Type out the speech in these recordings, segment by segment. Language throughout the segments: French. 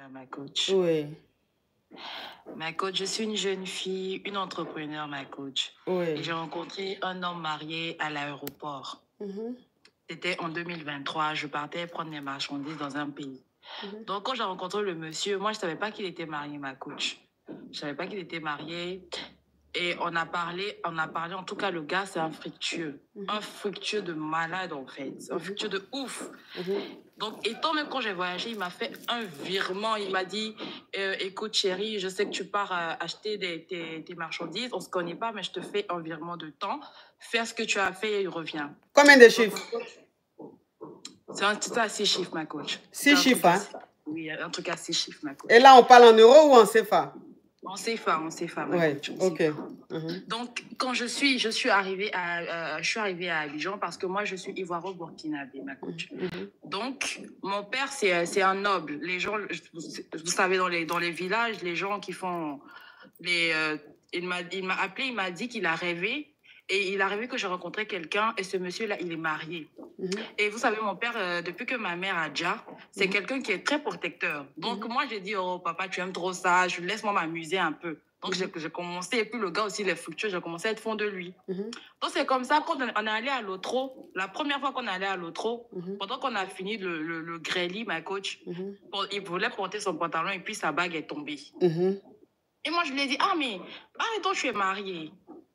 Ma coach. Oui. Ma coach, je suis une jeune fille, une entrepreneur, ma coach. Oui. Et j'ai rencontré un homme marié à l'aéroport. C'était en 2023. Je partais prendre mes marchandises dans un pays. Donc, quand j'ai rencontré le monsieur, moi, je ne savais pas qu'il était marié, ma coach. Je ne savais pas qu'il était marié. Et on a parlé, en tout cas, le gars, c'est un fructueux. Un fructueux de malade, en fait. Un fructueux de ouf. Donc, étant même quand j'ai voyagé, il m'a fait un virement. Il m'a dit, écoute, chérie, je sais que tu pars acheter tes marchandises. On ne se connaît pas, mais je te fais un virement de temps. Fais ce que tu as fait et reviens. Combien de chiffres? C'est à 6 chiffres, ma coach. 6 chiffres, hein? Oui, un truc à 6 chiffres, ma coach. Et là, on parle en euros ou en CFA? On CFA, ouais, ok. Donc, quand je suis arrivée à Abidjan parce que moi, je suis ivoiro-burkinabé, ma coach. Donc, mon père, c'est un noble. Les gens, vous savez, dans les villages, les gens qui font il m'a appelé, il m'a dit qu'il a rêvé. Et il a rêvé que je rencontrais quelqu'un et ce monsieur-là, il est marié. Et vous savez, mon père, depuis que ma mère a déjà, c'est quelqu'un qui est très protecteur. Donc, moi, j'ai dit, oh, papa, tu aimes trop ça, laisse-moi m'amuser un peu. Donc, j'ai commencé, et puis le gars aussi, il est fructueux, j'ai commencé à être fond de lui. Donc, c'est comme ça, quand on est allé à l'Otro, la première fois qu'on est allé à l'Otro, pendant qu'on a fini le grêlis, ma coach, il voulait porter son pantalon et puis sa bague est tombée. Et moi, je lui ai dit, mais toi, je suis mariée.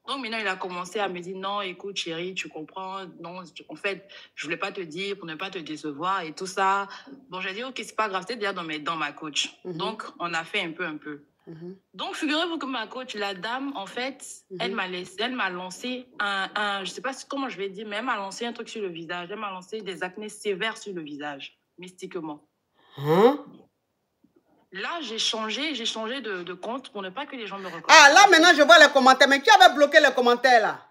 Donc, maintenant, il a commencé à me dire, non, écoute, chérie, tu comprends, non, en fait, je voulais pas te dire pour ne pas te décevoir et tout ça. Bon, j'ai dit, ok, c'est pas grave, c'était déjà dans ma coach. Donc, on a fait un peu. Donc, figurez-vous que ma coach, la dame, en fait, elle m'a lancé je sais pas comment je vais dire, mais elle m'a lancé un truc sur le visage. Elle m'a lancé des acnés sévères sur le visage, mystiquement. Là, j'ai changé de compte pour ne pas que les gens me reconnaissent. Ah, là, maintenant, je vois les commentaires. Mais qui avait bloqué les commentaires, là?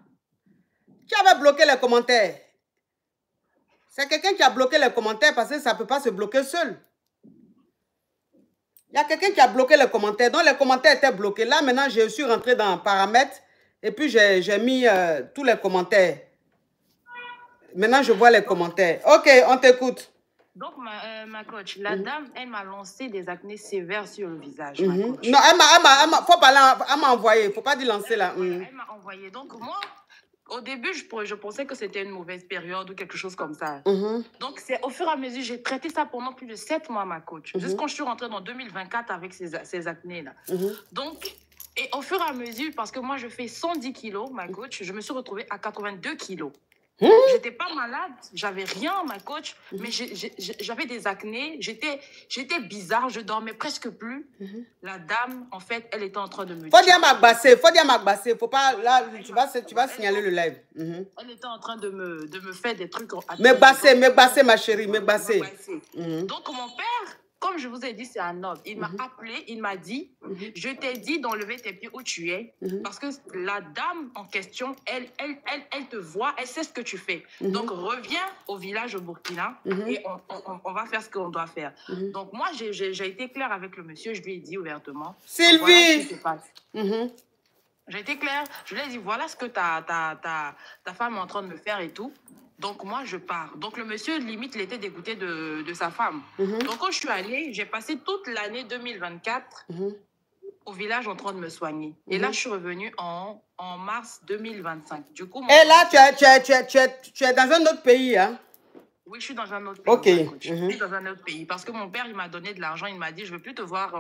Qui avait bloqué les commentaires? C'est quelqu'un qui a bloqué les commentaires parce que ça ne peut pas se bloquer seul. Il y a quelqu'un qui a bloqué les commentaires. Donc, les commentaires étaient bloqués. Là, maintenant, je suis rentré dans paramètres et puis j'ai mis tous les commentaires. Maintenant, je vois les commentaires. Ok, on t'écoute. Donc, ma coach, la dame, elle m'a lancé des acnés sévères sur le visage, ma coach. Non, elle m'a envoyé. Il ne faut pas dire lancer là. Elle m'a envoyé. Donc, moi, au début, je pensais que c'était une mauvaise période ou quelque chose comme ça. Donc, c'est au fur et à mesure, j'ai traité ça pendant plus de 7 mois, ma coach. Jusqu'à je suis rentrée dans 2024 avec ces acnés-là. Donc, et au fur et à mesure, parce que moi, je fais 110 kilos, ma coach, je me suis retrouvée à 82 kilos. J'étais pas malade, j'avais rien, ma coach, mais j'avais des acnés, j'étais bizarre, je dormais presque plus. La dame, en fait, elle était en train de me faut dire m'agbasser, faut pas, là, tu vas signaler le live. Elle était en train de me faire des trucs. Me basser, ma chérie, me basser. Donc, mon père, comme je vous ai dit, c'est un homme. Il m'a appelé, il m'a dit, je t'ai dit d'enlever tes pieds où tu es, parce que la dame en question, elle te voit, elle sait ce que tu fais. Donc, reviens au village au Burkina et on va faire ce qu'on doit faire. Donc, moi, j'ai été claire avec le monsieur, je lui ai dit ouvertement. Sylvie! Voilà ce qui se passe. J'ai été claire, je lui ai dit, voilà ce que ta femme est en train de me faire et tout. Donc, moi, je pars. Donc, le monsieur, limite, il était dégoûté de sa femme. Donc, quand je suis allée, j'ai passé toute l'année 2024 au village en train de me soigner. Et là, je suis revenue en mars 2025. Du coup, et là, tu es dans un autre pays, hein? Oui, je suis dans un autre pays. Ok. Je suis dans un autre pays. Parce que mon père, il m'a donné de l'argent. Il m'a dit, je ne veux plus te voir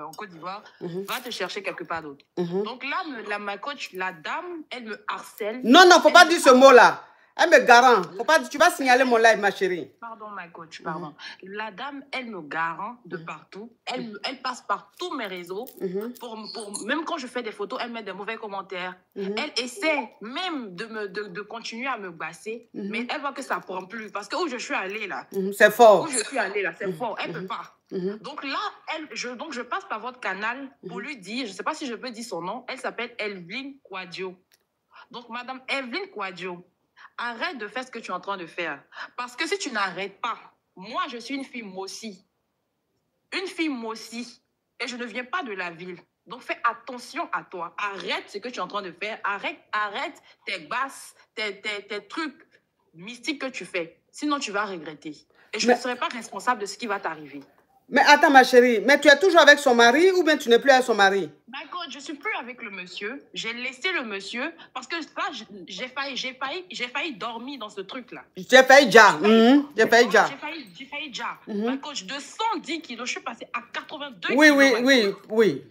en Côte d'Ivoire. Va te chercher quelque part d'autre. Donc là, ma coach, la dame, elle me harcèle. Non, il ne faut pas dire ce mot-là. Elle me garant. Faut pas, tu vas signaler mon live, ma chérie. Pardon, ma coach, pardon. La dame, elle me garant de partout. Elle passe par tous mes réseaux. Même quand je fais des photos, elle met des mauvais commentaires. Elle essaie même de continuer à me basser. Mais elle voit que ça ne prend plus. Parce que où je suis allée là. C'est fort. Où je suis allée là, c'est fort. Elle ne peut pas. Donc là, je passe par votre canal pour lui dire, je ne sais pas si je peux dire son nom. Elle s'appelle Evelyne Kouadio. Donc, madame Evelyne Kouadio, arrête de faire ce que tu es en train de faire. Parce que si tu n'arrêtes pas, moi, je suis une fille Mossi. Une fille Mossi. Et je ne viens pas de la ville. Donc, fais attention à toi. Arrête ce que tu es en train de faire. Arrête tes basses, tes trucs mystiques que tu fais. Sinon, tu vas regretter. Et je ne serai pas responsable de ce qui va t'arriver. Mais attends, ma chérie, mais tu es toujours avec son mari ou bien tu n'es plus avec son mari? D'accord, je ne suis plus avec le monsieur. J'ai laissé le monsieur parce que là, j'ai failli dormir dans ce truc-là. J'ai failli déjà. J'ai failli déjà. J'ai failli déjà. Ma coach, de 110 kilos, je suis passée à 82 kilos. Oui.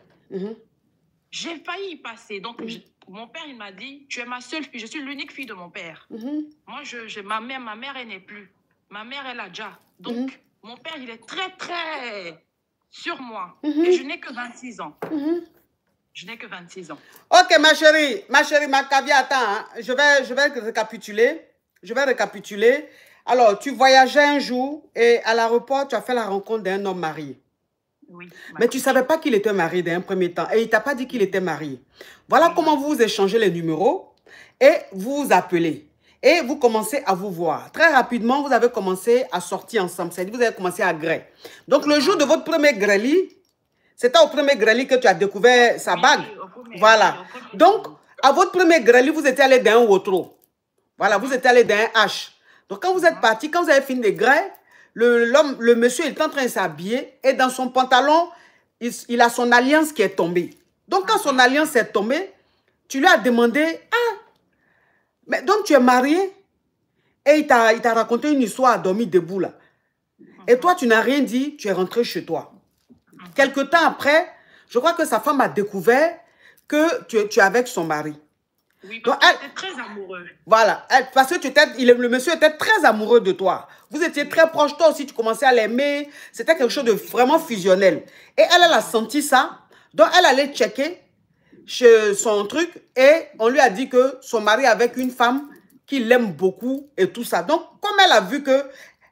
J'ai failli y passer. Donc, mon père, il m'a dit, tu es ma seule fille. Je suis l'unique fille de mon père. Moi, ma mère, elle n'est plus. Ma mère, elle a déjà. Donc, mon père, il est très, très sur moi. Et je n'ai que 26 ans. Je n'ai que 26 ans. Ok, ma chérie, ma caviar, attends, hein. Je vais récapituler. Alors, tu voyageais un jour et à l'aéroport, tu as fait la rencontre d'un homme marié. Oui. Mais tu ne savais pas qu'il était marié d'un premier temps et il ne t'a pas dit qu'il était marié. Voilà comment vous échangez les numéros et vous vous appelez. Et vous commencez à vous voir. Très rapidement, vous avez commencé à sortir ensemble. C'est-à-dire vous avez commencé à grêler. Donc, le jour de votre premier grêlis, c'était au premier grêlis que tu as découvert sa bague. Voilà. Donc, à votre premier grêlis, vous étiez allé d'un wotro. Voilà, vous étiez allé d'un H. Donc, quand vous êtes parti, quand vous avez fini de grêler, le monsieur il est en train de s'habiller et dans son pantalon, il a son alliance qui est tombée. Donc, quand son alliance est tombée, tu lui as demandé, mais donc tu es marié et il t'a raconté une histoire à dormir debout là. Et toi, tu n'as rien dit, tu es rentré chez toi. Quelque temps après, je crois que sa femme a découvert que tu es avec son mari. Oui, parce qu'il était très amoureux. Voilà, parce que le monsieur était très amoureux de toi. Vous étiez très proche, toi aussi, tu commençais à l'aimer. C'était quelque chose de vraiment fusionnel. Et elle a senti ça. Donc, elle allait checker chez son truc et on lui a dit que son mari est avec une femme qui l'aime beaucoup et tout ça. Donc, comme elle a vu que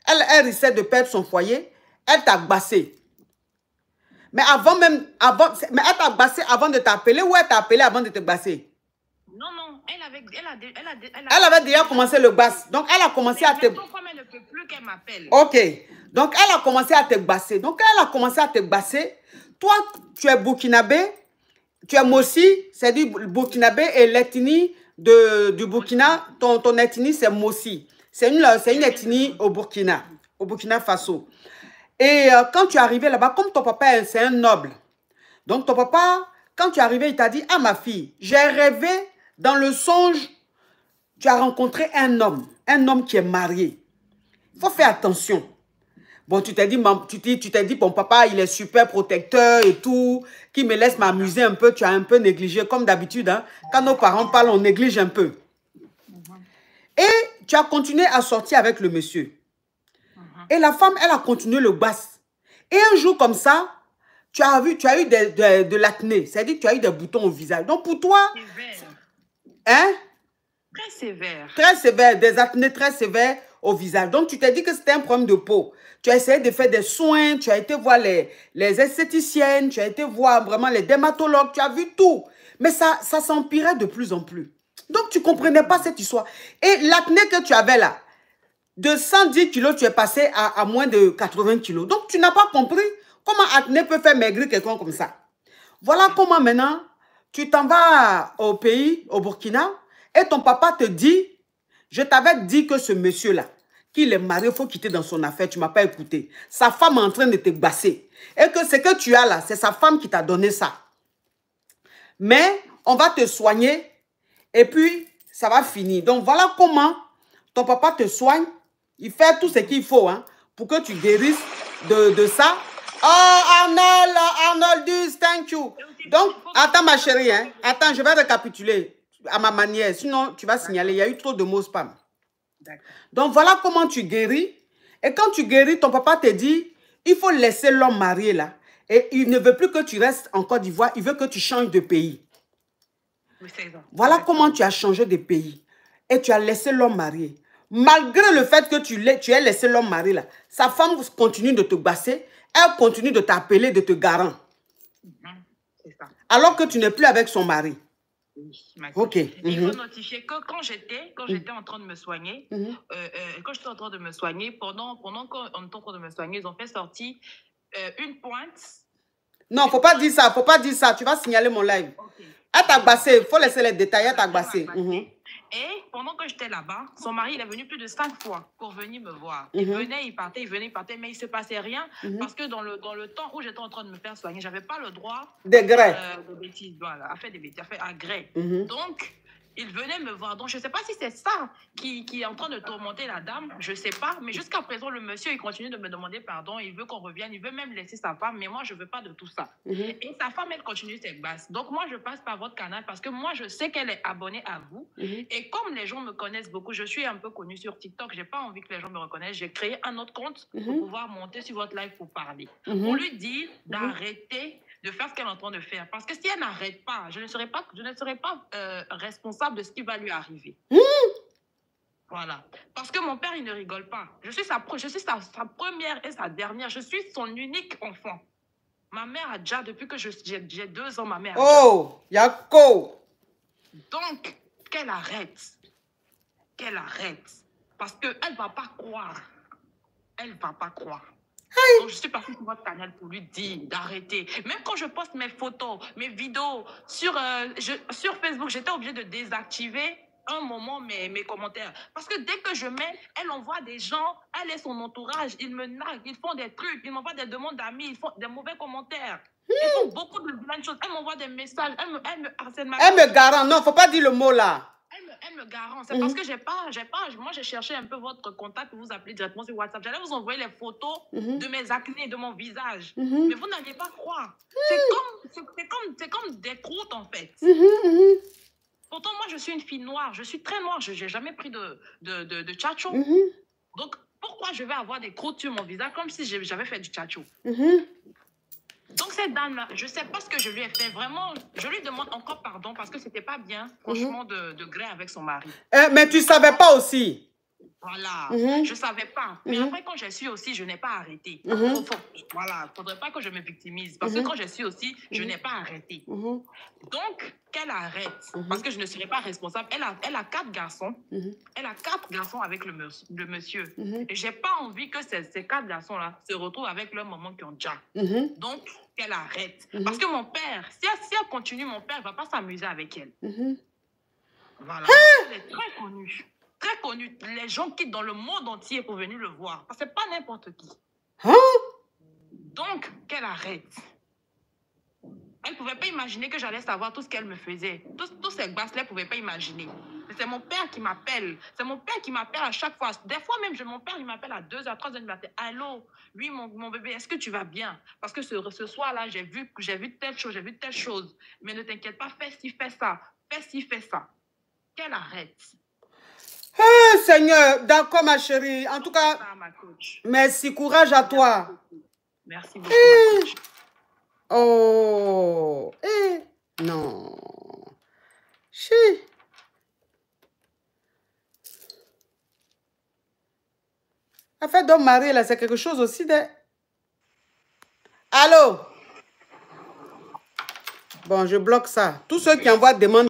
elle risquait de perdre son foyer, elle t'a bassé. Mais mais elle t'a bassé avant de t'appeler ou elle t'a appelé avant de te basser? Non, elle avait déjà commencé le basse. Donc, elle a commencé à te... Comme elle ne peut plus qu'elle m'appelle. Ok. Donc, elle a commencé à te basser. Donc, elle a commencé à te basser. Toi, tu es burkinabé. Tu es Mossi, c'est du burkinabé et l'ethnie du Burkina. Ton ethnie, c'est Mossi. C'est une ethnie au Burkina Faso. Et quand tu es arrivé là-bas, comme ton papa, c'est un noble. Donc, ton papa, quand tu es arrivé, il t'a dit, ah, ma fille, j'ai rêvé dans le songe, tu as rencontré un homme qui est marié. Il faut faire attention. Bon, tu t'es dit, mon papa, il est super protecteur et tout, qui me laisse m'amuser un peu. Tu as un peu négligé, comme d'habitude. Hein, quand nos parents parlent, on néglige un peu. Et tu as continué à sortir avec le monsieur. Et la femme, elle a continué le basse. Et un jour comme ça, tu as eu de l'acné. C'est-à-dire que tu as eu des boutons au visage. Donc pour toi... Hein? Très sévère. Très sévère, des acnés très sévères au visage. Donc tu t'es dit que c'était un problème de peau. Tu as essayé de faire des soins, tu as été voir les esthéticiennes, tu as été voir vraiment les dermatologues, tu as vu tout. Mais ça s'empirait de plus en plus. Donc tu ne comprenais pas cette histoire. Et l'acné que tu avais là, de 110 kilos, tu es passé à moins de 80 kilos. Donc tu n'as pas compris comment acné peut faire maigrir quelqu'un comme ça. Voilà comment maintenant, tu t'en vas au pays, au Burkina, et ton papa te dit, je t'avais dit que ce monsieur-là, qu'il est marié, il faut quitter dans son affaire, tu ne m'as pas écouté. Sa femme est en train de te basser. Et que ce que tu as là, c'est sa femme qui t'a donné ça. Mais on va te soigner et puis ça va finir. Donc voilà comment ton papa te soigne. Il fait tout ce qu'il faut hein, pour que tu guérisses de ça. Oh, Arnold, thank you. Donc, attends ma chérie, hein. Attends, je vais récapituler à ma manière. Sinon, tu vas signaler, il y a eu trop de mots spam. Donc, voilà comment tu guéris. Et quand tu guéris, ton papa te dit, il faut laisser l'homme marié là. Et il ne veut plus que tu restes en Côte d'Ivoire, il veut que tu changes de pays. Oui, c'est ça. Voilà comment tu as changé de pays. Et tu as laissé l'homme marié. Malgré le fait que tu aies laissé l'homme marié là, sa femme continue de te basser, elle continue de t'appeler, de te garant. C'est ça. Alors que tu n'es plus avec son mari. Oui, ok. Il faut notifier que quand j'étais en train de me soigner, quand j'étais en train de me soigner, pendant qu'on était en train de me soigner, ils ont fait sortir une pointe. Non, faut pas dire ça, faut pas dire ça. Tu vas signaler mon live. Okay. Elle t'a bassé, il faut laisser les détails, elle t'a bassé. Et Et pendant que j'étais là-bas, son mari, il est venu plus de 5 fois pour venir me voir. Il venait, il partait, mais il ne se passait rien parce que dans le temps où j'étais en train de me faire soigner, je n'avais pas le droit de gré. De bêtises, voilà, à faire des bêtises, à faire à gré. Donc, il venait me voir. Donc, je ne sais pas si c'est ça qui est en train de tourmenter la dame. Je ne sais pas. Mais jusqu'à présent, le monsieur, il continue de me demander pardon. Il veut qu'on revienne. Il veut même laisser sa femme. Mais moi, je ne veux pas de tout ça. Et sa femme, elle continue ses basses. Donc, moi, je passe par votre canal parce que moi, je sais qu'elle est abonnée à vous. Et comme les gens me connaissent beaucoup, je suis un peu connue sur TikTok. Je n'ai pas envie que les gens me reconnaissent. J'ai créé un autre compte pour pouvoir monter sur votre live pour parler. On lui dit d'arrêter de faire ce qu'elle est en train de faire. Parce que si elle n'arrête pas, je ne serai pas responsable de ce qui va lui arriver. Voilà. Parce que mon père, il ne rigole pas. Je suis sa première et sa dernière. Je suis son unique enfant. Ma mère a déjà, depuis que j'ai 2 ans, ma mère a déjà. Oh, Yako. Donc, qu'elle arrête. Qu'elle arrête. Parce qu'elle ne va pas croire. Elle ne va pas croire. Donc, je suis partie sur votre canal pour lui dire d'arrêter. Même quand je poste mes photos, mes vidéos sur Facebook, j'étais obligée de désactiver un moment mes commentaires. Parce que dès que je mets, elle envoie des gens, elle et son entourage, ils me naguent, ils font des trucs, ils m'envoient des demandes d'amis, ils font des mauvais commentaires. Ils font beaucoup de bonnes choses. Elle m'envoie des messages, elle me harcèle. Elle me garant, non, faut pas dire le mot là. Elle me garant. C'est parce que moi, j'ai cherché un peu votre contact pour vous appeler directement sur WhatsApp. J'allais vous envoyer les photos de mes acnés, de mon visage. Mais vous n'allez pas croire. C'est comme des croûtes, en fait. Pourtant, moi, je suis une fille noire. Je suis très noire. Je n'ai jamais pris de tchatcho. Donc, pourquoi je vais avoir des croûtes sur mon visage comme si j'avais fait du tchatcho? Donc, cette dame-là, je ne sais pas ce que je lui ai fait. Vraiment, je lui demande encore pardon parce que ce n'était pas bien, franchement, de gré avec son mari. Mais tu ne savais pas aussi. Voilà, je ne savais pas. Mais après, quand j'ai su aussi, je n'ai pas arrêté. Voilà, il ne faudrait pas que je me victimise. Parce que quand j'ai su aussi, je n'ai pas arrêté. Donc, qu'elle arrête. Parce que je ne serai pas responsable. Elle a 4 garçons. Elle a 4 garçons avec le monsieur. Et je n'ai pas envie que ces 4 garçons-là se retrouvent avec leur maman qui ont déjà. Donc, qu'elle arrête. Parce que mon père, si elle continue, mon père ne va pas s'amuser avec elle. Voilà. Elle est très connue. Très connu. Les gens quittent dans le monde entier pour venir le voir. Parce que c'est pas n'importe qui. Donc, qu'elle arrête. Elle ne pouvait pas imaginer que j'allais savoir tout ce qu'elle me faisait. Tous ces basses-là, elle ne pouvait pas imaginer. C'est mon père qui m'appelle. C'est mon père qui m'appelle à chaque fois. Des fois même, mon père, il m'appelle à 2h, 3h du matin. Allô, oui, mon bébé, est-ce que tu vas bien? Parce que ce soir-là, j'ai vu telle chose, j'ai vu telle chose. Mais ne t'inquiète pas, fais ci, fais ça. Fais ci, fais ça. Qu'elle arrête. Oh, Seigneur, d'accord, ma chérie. En tout cas, merci, courage à toi. Merci beaucoup, ma coach. Oh, non. Chi. Affaire d'homme marié, là, c'est quelque chose aussi de... Allô? Bon, je bloque ça. Tous ceux qui envoient des demandes